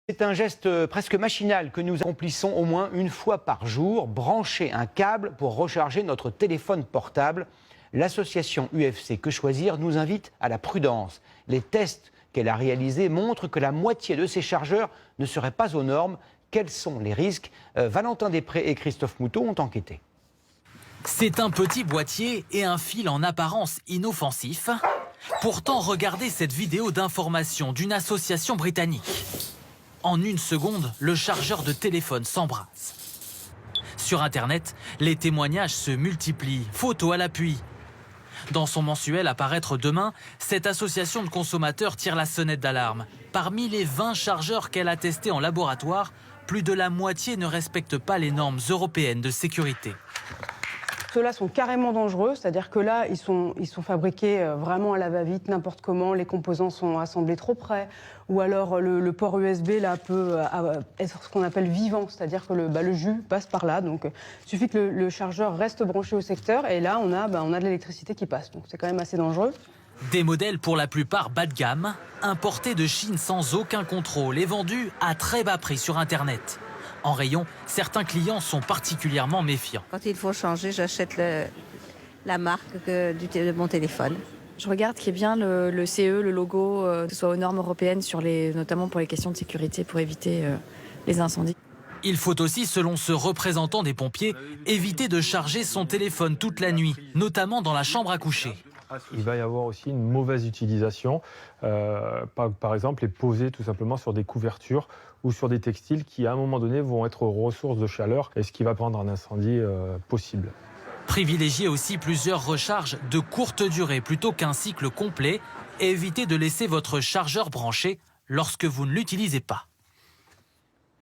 C'est un geste presque machinal que nous accomplissons au moins une fois par jour, brancher un câble pour recharger notre téléphone portable. L'association UFC Que Choisir nous invite à la prudence. Les tests qu'elle a réalisés montrent que la moitié de ces chargeurs ne seraient pas aux normes. Quels sont les risques? Valentin Després et Christophe Moutot ont enquêté. C'est un petit boîtier et un fil en apparence inoffensif. Pourtant, regardez cette vidéo d'information d'une association britannique. En une seconde, le chargeur de téléphone s'embrase. Sur Internet, les témoignages se multiplient, photos à l'appui. Dans son mensuel à paraître demain, cette association de consommateurs tire la sonnette d'alarme. Parmi les 20 chargeurs qu'elle a testés en laboratoire, plus de la moitié ne respectent pas les normes européennes de sécurité. Ceux-là sont carrément dangereux, c'est-à-dire que là, ils sont fabriqués vraiment à la va-vite, n'importe comment, les composants sont assemblés trop près, ou alors le port USB là, peut être ce qu'on appelle vivant, c'est-à-dire que le jus passe par là. Donc il suffit que le chargeur reste branché au secteur, et là, on a de l'électricité qui passe. Donc c'est quand même assez dangereux. Des modèles pour la plupart bas de gamme, importés de Chine sans aucun contrôle et vendus à très bas prix sur Internet. En rayon, certains clients sont particulièrement méfiants. Quand il faut changer, j'achète la marque de mon téléphone. Je regarde qu'il y ait bien le CE, le logo, que ce soit aux normes européennes, notamment pour les questions de sécurité, pour éviter les incendies. Il faut aussi, selon ce représentant des pompiers, éviter de charger son téléphone toute la nuit, notamment dans la chambre à coucher. Il va y avoir aussi une mauvaise utilisation, par exemple les poser tout simplement sur des couvertures ou sur des textiles qui à un moment donné vont être ressources de chaleur et ce qui va prendre un incendie possible. Privilégiez aussi plusieurs recharges de courte durée plutôt qu'un cycle complet et évitez de laisser votre chargeur branché lorsque vous ne l'utilisez pas.